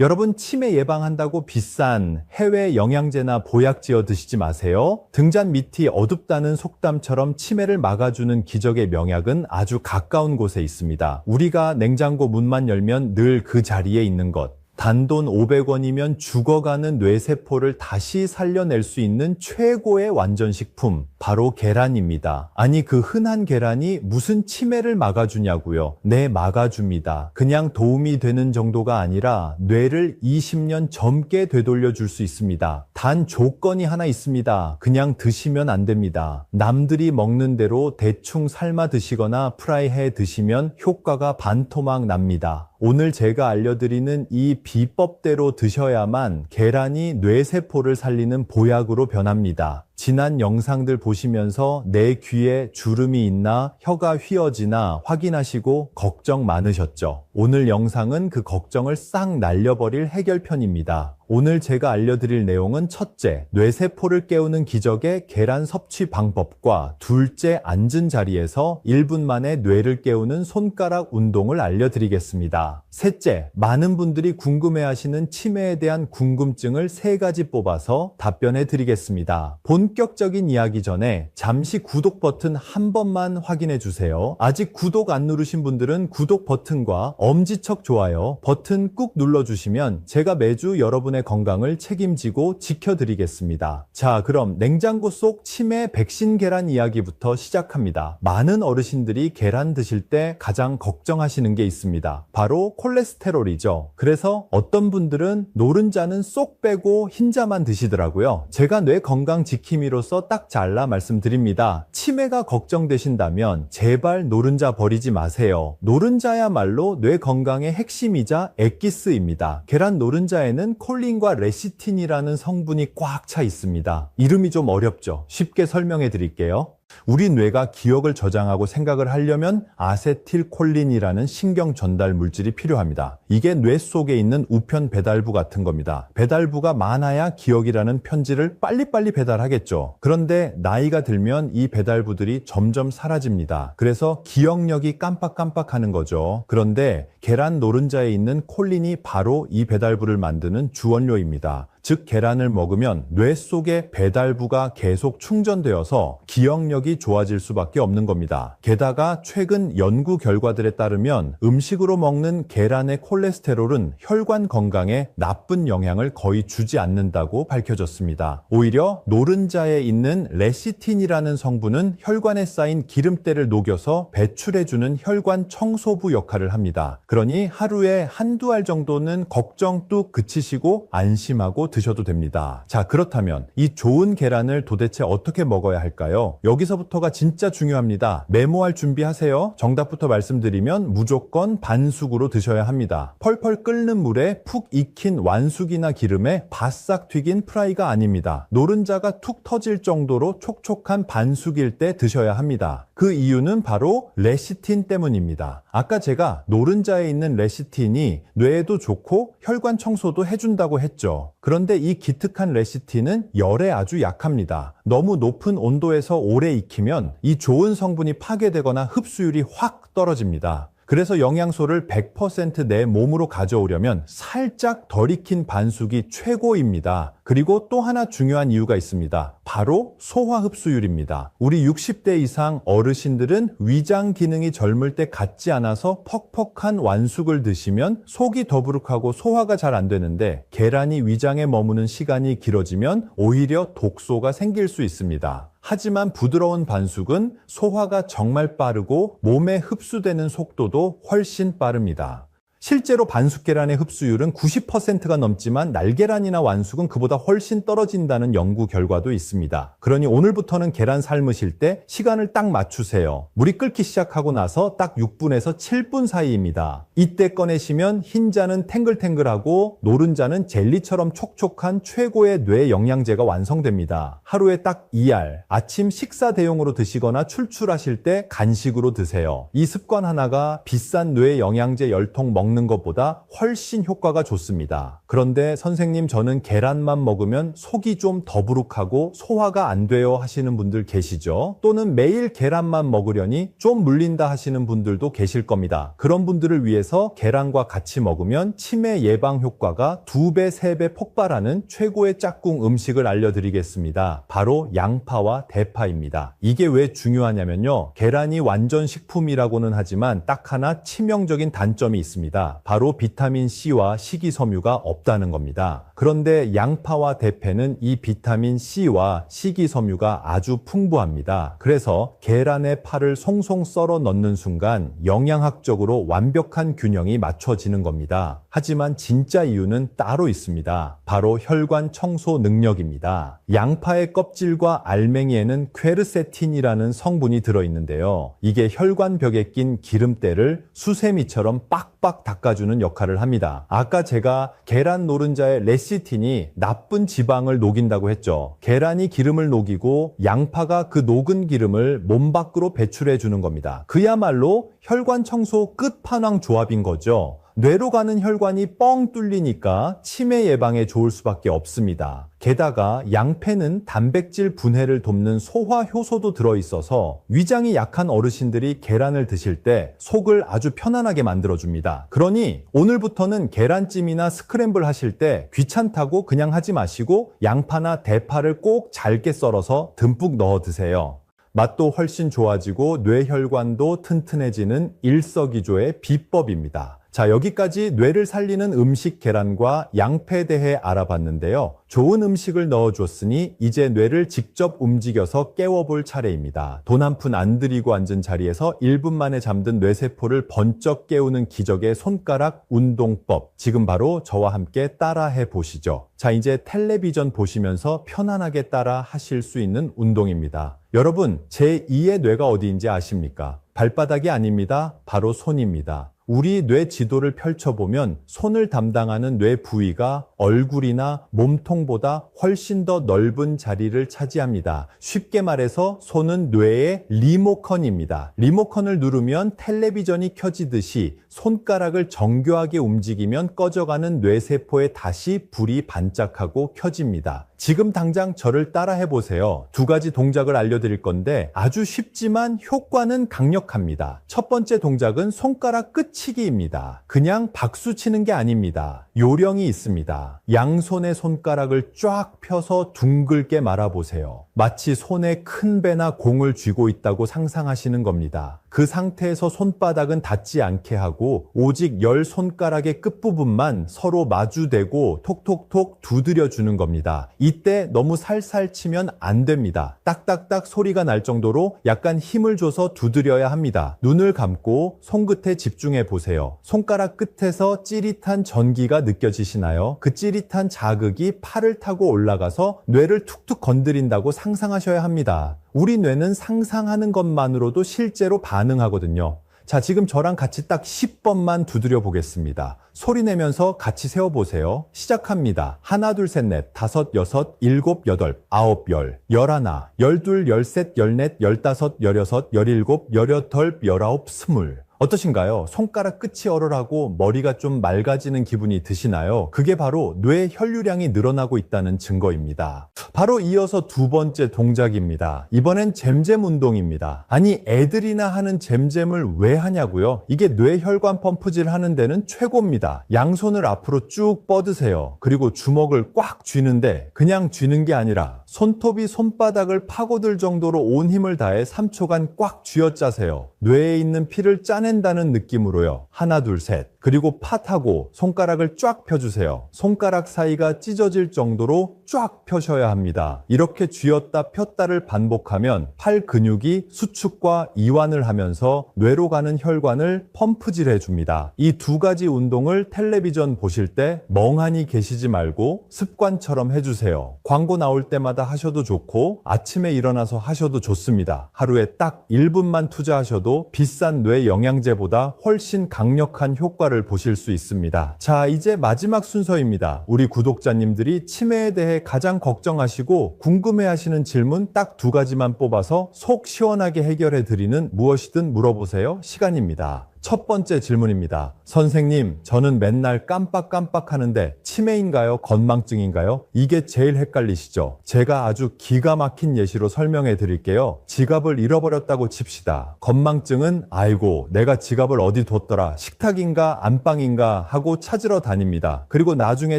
여러분, 치매 예방한다고 비싼 해외 영양제나 보약 지어 드시지 마세요. 등잔 밑이 어둡다는 속담처럼 치매를 막아주는 기적의 명약은 아주 가까운 곳에 있습니다. 우리가 냉장고 문만 열면 늘 그 자리에 있는 것. 단돈 500원이면 죽어가는 뇌세포를 다시 살려낼 수 있는 최고의 완전식품, 바로 계란입니다. 아니, 그 흔한 계란이 무슨 치매를 막아주냐고요? 네, 막아줍니다. 그냥 도움이 되는 정도가 아니라 뇌를 20년 젊게 되돌려 줄 수 있습니다. 단 조건이 하나 있습니다. 그냥 드시면 안 됩니다. 남들이 먹는 대로 대충 삶아 드시거나 프라이해 드시면 효과가 반토막 납니다. 오늘 제가 알려드리는 이 비법대로 드셔야만 계란이 뇌세포를 살리는 보약으로 변합니다. 지난 영상들 보시면서 내 귀에 주름이 있나 혀가 휘어지나 확인하시고 걱정 많으셨죠? 오늘 영상은 그 걱정을 싹 날려버릴 해결편입니다. 오늘 제가 알려드릴 내용은 첫째, 뇌세포를 깨우는 기적의 계란 섭취 방법과 둘째, 앉은 자리에서 1분 만에 뇌를 깨우는 손가락 운동을 알려드리겠습니다. 셋째, 많은 분들이 궁금해하시는 치매에 대한 궁금증을 3가지 뽑아서 답변해 드리겠습니다. 본격적인 이야기 전에 잠시 구독 버튼 한 번만 확인해 주세요. 아직 구독 안 누르신 분들은 구독 버튼과 엄지척 좋아요 버튼 꾹 눌러주시면 제가 매주 여러분의 건강을 책임지고 지켜드리겠습니다. 자, 그럼 냉장고 속 치매 백신 계란 이야기부터 시작합니다. 많은 어르신들이 계란 드실 때 가장 걱정하시는 게 있습니다. 바로 콜레스테롤이죠. 그래서 어떤 분들은 노른자는 쏙 빼고 흰자만 드시더라고요. 제가 뇌 건강 지킴이로서 딱 잘라 말씀드립니다. 치매가 걱정되신다면 제발 노른자 버리지 마세요. 노른자야말로 뇌 건강의 핵심이자 엑기스입니다. 계란 노른자에는 콜린과 레시틴이라는 성분이 꽉 차 있습니다. 이름이 좀 어렵죠? 쉽게 설명해 드릴게요. 우리 뇌가 기억을 저장하고 생각을 하려면 아세틸콜린이라는 신경 전달 물질이 필요합니다. 이게 뇌 속에 있는 우편 배달부 같은 겁니다. 배달부가 많아야 기억이라는 편지를 빨리빨리 배달하겠죠. 그런데 나이가 들면 이 배달부들이 점점 사라집니다. 그래서 기억력이 깜빡깜빡하는 거죠. 그런데 계란 노른자에 있는 콜린이 바로 이 배달부를 만드는 주원료입니다. 즉, 계란을 먹으면 뇌 속의 배달부가 계속 충전되어서 기억력이 좋아질 수밖에 없는 겁니다. 게다가 최근 연구 결과들에 따르면 음식으로 먹는 계란의 콜레스테롤은 혈관 건강에 나쁜 영향을 거의 주지 않는다고 밝혀졌습니다. 오히려 노른자에 있는 레시틴이라는 성분은 혈관에 쌓인 기름때를 녹여서 배출해주는 혈관 청소부 역할을 합니다. 그러니 하루에 한두 알 정도는 걱정 뚝 그치시고 안심하고 드셔도 됩니다. 자, 그렇다면 이 좋은 계란을 도대체 어떻게 먹어야 할까요? 여기서부터가 진짜 중요합니다. 메모할 준비하세요. 정답부터 말씀드리면 무조건 반숙으로 드셔야 합니다. 펄펄 끓는 물에 푹 익힌 완숙이나 기름에 바싹 튀긴 프라이가 아닙니다. 노른자가 툭 터질 정도로 촉촉한 반숙일 때 드셔야 합니다. 그 이유는 바로 레시틴 때문입니다. 아까 제가 노른자에 있는 레시틴이 뇌에도 좋고 혈관 청소도 해준다고 했죠. 그런데 이 기특한 레시틴은 열에 아주 약합니다. 너무 높은 온도에서 오래 익히면 이 좋은 성분이 파괴되거나 흡수율이 확 떨어집니다. 그래서 영양소를 100% 내 몸으로 가져오려면 살짝 덜 익힌 반숙이 최고입니다. 그리고 또 하나 중요한 이유가 있습니다. 바로 소화 흡수율입니다. 우리 60대 이상 어르신들은 위장 기능이 젊을 때 같지 않아서 퍽퍽한 완숙을 드시면 속이 더부룩하고 소화가 잘 안 되는데 계란이 위장에 머무는 시간이 길어지면 오히려 독소가 생길 수 있습니다. 하지만 부드러운 반숙은 소화가 정말 빠르고 몸에 흡수되는 속도도 훨씬 빠릅니다. 실제로 반숙 계란의 흡수율은 90%가 넘지만 날계란이나 완숙은 그보다 훨씬 떨어진다는 연구 결과도 있습니다. 그러니 오늘부터는 계란 삶으실 때 시간을 딱 맞추세요. 물이 끓기 시작하고 나서 딱 6분에서 7분 사이입니다. 이때 꺼내시면 흰자는 탱글탱글하고 노른자는 젤리처럼 촉촉한 최고의 뇌 영양제가 완성됩니다. 하루에 딱 2알, 아침 식사 대용으로 드시거나 출출하실 때 간식으로 드세요. 이 습관 하나가 비싼 뇌 영양제 열통 먹는 먹는 것보다 훨씬 효과가 좋습니다. 그런데 선생님, 저는 계란만 먹으면 속이 좀 더부룩하고 소화가 안 돼요 하시는 분들 계시죠? 또는 매일 계란만 먹으려니 좀 물린다 하시는 분들도 계실 겁니다. 그런 분들을 위해서 계란과 같이 먹으면 치매 예방 효과가 2배, 3배 폭발하는 최고의 짝꿍 음식을 알려드리겠습니다. 바로 양파와 대파입니다. 이게 왜 중요하냐면요. 계란이 완전 식품이라고는 하지만 딱 하나 치명적인 단점이 있습니다. 바로 비타민 C와 식이섬유가 없다는 겁니다. 그런데 양파와 대패는 이 비타민 C와 식이섬유가 아주 풍부합니다. 그래서 계란에 파를 송송 썰어 넣는 순간 영양학적으로 완벽한 균형이 맞춰지는 겁니다. 하지만 진짜 이유는 따로 있습니다. 바로 혈관 청소 능력입니다. 양파의 껍질과 알맹이에는 퀘르세틴이라는 성분이 들어있는데요. 이게 혈관벽에 낀 기름때를 수세미처럼 빡빡 닦아주는 역할을 합니다. 아까 제가 계란 노른자의 레시틴이 나쁜 지방을 녹인다고 했죠. 계란이 기름을 녹이고 양파가 그 녹은 기름을 몸 밖으로 배출해 주는 겁니다. 그야말로 혈관 청소 끝판왕 조합인 거죠. 뇌로 가는 혈관이 뻥 뚫리니까 치매 예방에 좋을 수밖에 없습니다. 게다가 양패는 단백질 분해를 돕는 소화 효소도 들어있어서 위장이 약한 어르신들이 계란을 드실 때 속을 아주 편안하게 만들어줍니다. 그러니 오늘부터는 계란찜이나 스크램블 하실 때 귀찮다고 그냥 하지 마시고 양파나 대파를 꼭 잘게 썰어서 듬뿍 넣어 드세요. 맛도 훨씬 좋아지고 뇌혈관도 튼튼해지는 일석이조의 비법입니다. 자, 여기까지 뇌를 살리는 음식 계란과 양패에 대해 알아봤는데요. 좋은 음식을 넣어줬으니 이제 뇌를 직접 움직여서 깨워볼 차례입니다. 돈 한 푼 안 들이고 앉은 자리에서 1분 만에 잠든 뇌세포를 번쩍 깨우는 기적의 손가락 운동법. 지금 바로 저와 함께 따라해 보시죠. 자, 이제 텔레비전 보시면서 편안하게 따라 하실 수 있는 운동입니다. 여러분, 제2의 뇌가 어디인지 아십니까? 발바닥이 아닙니다. 바로 손입니다. 우리 뇌 지도를 펼쳐보면 손을 담당하는 뇌 부위가 얼굴이나 몸통보다 훨씬 더 넓은 자리를 차지합니다. 쉽게 말해서 손은 뇌의 리모컨입니다. 리모컨을 누르면 텔레비전이 켜지듯이 손가락을 정교하게 움직이면 꺼져가는 뇌세포에 다시 불이 반짝하고 켜집니다. 지금 당장 저를 따라해 보세요. 2가지 동작을 알려드릴 건데 아주 쉽지만 효과는 강력합니다. 첫 번째 동작은 손가락 끝치기입니다. 그냥 박수 치는 게 아닙니다. 요령이 있습니다. 양손의 손가락을 쫙 펴서 둥글게 말아보세요. 마치 손에 큰 배나 공을 쥐고 있다고 상상하시는 겁니다. 그 상태에서 손바닥은 닿지 않게 하고 오직 10손가락의 끝부분만 서로 마주대고 톡톡톡 두드려주는 겁니다. 이때 너무 살살 치면 안 됩니다. 딱딱딱 소리가 날 정도로 약간 힘을 줘서 두드려야 합니다. 눈을 감고 손끝에 집중해 보세요. 손가락 끝에서 찌릿한 전기가 느껴지시나요? 그 찌릿한 자극이 팔을 타고 올라가서 뇌를 툭툭 건드린다고 상상하셔야 합니다. 우리 뇌는 상상하는 것만으로도 실제로 반응하거든요. 자, 지금 저랑 같이 딱 10번만 두드려 보겠습니다. 소리 내면서 같이 세어보세요. 시작합니다. 하나, 둘, 셋, 넷, 다섯, 여섯, 일곱, 여덟, 아홉, 열, 열하나, 열둘, 열셋, 열넷, 열다섯, 열여섯, 열일곱, 열여덟, 열아홉, 스물. 어떠신가요? 손가락 끝이 얼얼하고 머리가 좀 맑아지는 기분이 드시나요? 그게 바로 뇌 혈류량이 늘어나고 있다는 증거입니다. 바로 이어서 2번째 동작입니다. 이번엔 잼잼 운동입니다. 아니, 애들이나 하는 잼잼을 왜 하냐고요? 이게 뇌혈관 펌프질 하는 데는 최고입니다. 양손을 앞으로 쭉 뻗으세요. 그리고 주먹을 꽉 쥐는데 그냥 쥐는 게 아니라 손톱이 손바닥을 파고들 정도로 온 힘을 다해 3초간 꽉 쥐어짜세요. 뇌에 있는 피를 짜낸다는 느낌으로요. 하나, 둘, 셋. 그리고 팥하고 손가락을 쫙 펴주세요. 손가락 사이가 찢어질 정도로 쫙 펴셔야 합니다. 이렇게 쥐었다 폈다를 반복하면 팔 근육이 수축과 이완을 하면서 뇌로 가는 혈관을 펌프질 해줍니다. 이 2가지 운동을 텔레비전 보실 때 멍하니 계시지 말고 습관처럼 해주세요. 광고 나올 때마다 하셔도 좋고 아침에 일어나서 하셔도 좋습니다. 하루에 딱 1분만 투자하셔도 비싼 뇌 영양제보다 훨씬 강력한 효과를 보실 수 있습니다. 자, 이제 마지막 순서입니다. 우리 구독자님들이 치매에 대해 가장 걱정하시고 궁금해하시는 질문 딱 2가지만 뽑아서 속 시원하게 해결해 드리는 무엇이든 물어보세요 시간입니다. 첫 번째 질문입니다. 선생님, 저는 맨날 깜빡깜빡 하는데 치매인가요? 건망증인가요? 이게 제일 헷갈리시죠? 제가 아주 기가 막힌 예시로 설명해 드릴게요. 지갑을 잃어버렸다고 칩시다. 건망증은 아이고, 내가 지갑을 어디 뒀더라. 식탁인가 안방인가 하고 찾으러 다닙니다. 그리고 나중에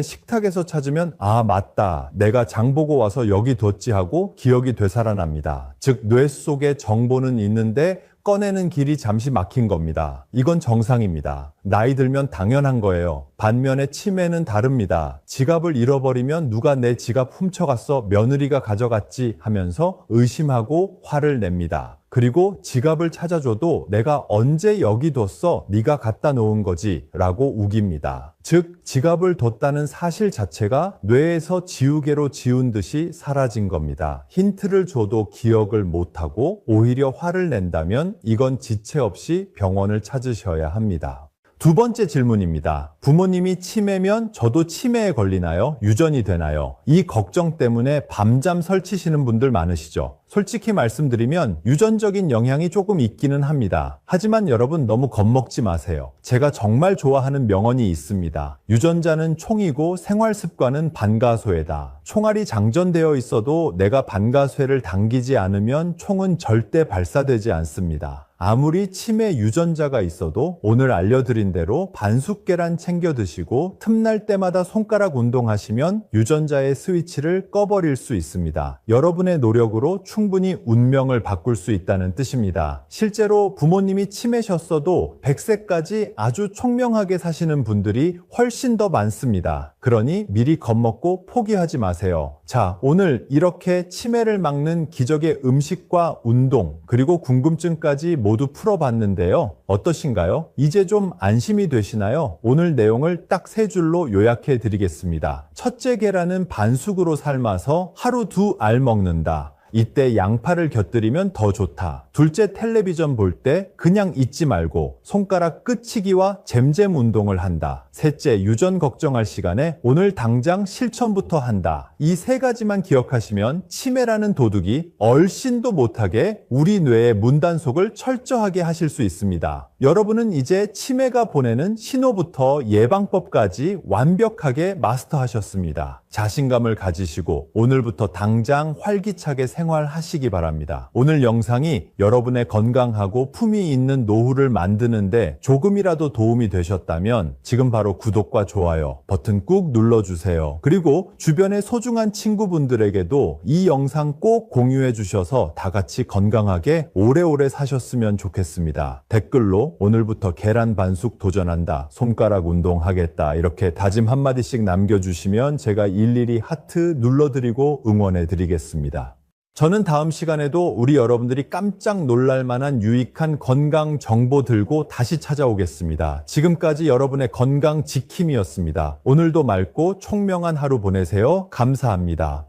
식탁에서 찾으면 아, 맞다. 내가 장 보고 와서 여기 뒀지 하고 기억이 되살아납니다. 즉, 뇌 속에 정보는 있는데 꺼내는 길이 잠시 막힌 겁니다. 이건 정상입니다. 나이 들면 당연한 거예요. 반면에 치매는 다릅니다. 지갑을 잃어버리면 누가 내 지갑 훔쳐갔어, 며느리가 가져갔지 하면서 의심하고 화를 냅니다. 그리고 지갑을 찾아줘도 내가 언제 여기 뒀어? 네가 갖다 놓은 거지 라고 우깁니다. 즉, 지갑을 뒀다는 사실 자체가 뇌에서 지우개로 지운 듯이 사라진 겁니다. 힌트를 줘도 기억을 못하고 오히려 화를 낸다면 이건 지체 없이 병원을 찾으셔야 합니다. 두 번째 질문입니다. 부모님이 치매면 저도 치매에 걸리나요? 유전이 되나요? 이 걱정 때문에 밤잠 설치시는 분들 많으시죠? 솔직히 말씀드리면 유전적인 영향이 조금 있기는 합니다. 하지만 여러분 너무 겁먹지 마세요. 제가 정말 좋아하는 명언이 있습니다. 유전자는 총이고 생활 습관은 반가쇠다. 총알이 장전되어 있어도 내가 반가쇠를 당기지 않으면 총은 절대 발사되지 않습니다. 아무리 치매 유전자가 있어도 오늘 알려드린 대로 반숙 계란 챙겨 드시고 틈날 때마다 손가락 운동하시면 유전자의 스위치를 꺼버릴 수 있습니다. 여러분의 노력으로 충분히 운명을 바꿀 수 있다는 뜻입니다. 실제로 부모님이 치매셨어도 100세까지 아주 총명하게 사시는 분들이 훨씬 더 많습니다. 그러니 미리 겁먹고 포기하지 마세요. 자, 오늘 이렇게 치매를 막는 기적의 음식과 운동, 그리고 궁금증까지 모두 풀어봤는데요. 어떠신가요? 이제 좀 안심이 되시나요? 오늘 내용을 딱 3줄로 요약해 드리겠습니다. 첫째, 계란은 반숙으로 삶아서 하루 2알 먹는다. 이때 양파를 곁들이면 더 좋다. 둘째, 텔레비전 볼 때 그냥 잊지 말고 손가락 끝치기와 잼잼 운동을 한다. 셋째, 유전 걱정할 시간에 오늘 당장 실천부터 한다. 이 3가지만 기억하시면 치매라는 도둑이 얼씬도 못하게 우리 뇌의 문단속을 철저하게 하실 수 있습니다. 여러분은 이제 치매가 보내는 신호부터 예방법까지 완벽하게 마스터하셨습니다. 자신감을 가지시고 오늘부터 당장 활기차게 생활하시기 바랍니다. 오늘 영상이 여러분의 건강하고 품위 있는 노후를 만드는데 조금이라도 도움이 되셨다면 지금 바로 구독과 좋아요 버튼 꾹 눌러주세요. 그리고 주변의 소중한 친구분들에게도 이 영상 꼭 공유해 주셔서 다 같이 건강하게 오래오래 사셨으면 좋겠습니다. 댓글로 오늘부터 계란 반숙 도전한다, 손가락 운동하겠다 이렇게 다짐 한마디씩 남겨주시면 제가 일일이 하트 눌러드리고 응원해 드리겠습니다. 저는 다음 시간에도 우리 여러분들이 깜짝 놀랄 만한 유익한 건강 정보 들고 다시 찾아오겠습니다. 지금까지 여러분의 건강 지킴이었습니다. 오늘도 맑고 총명한 하루 보내세요. 감사합니다.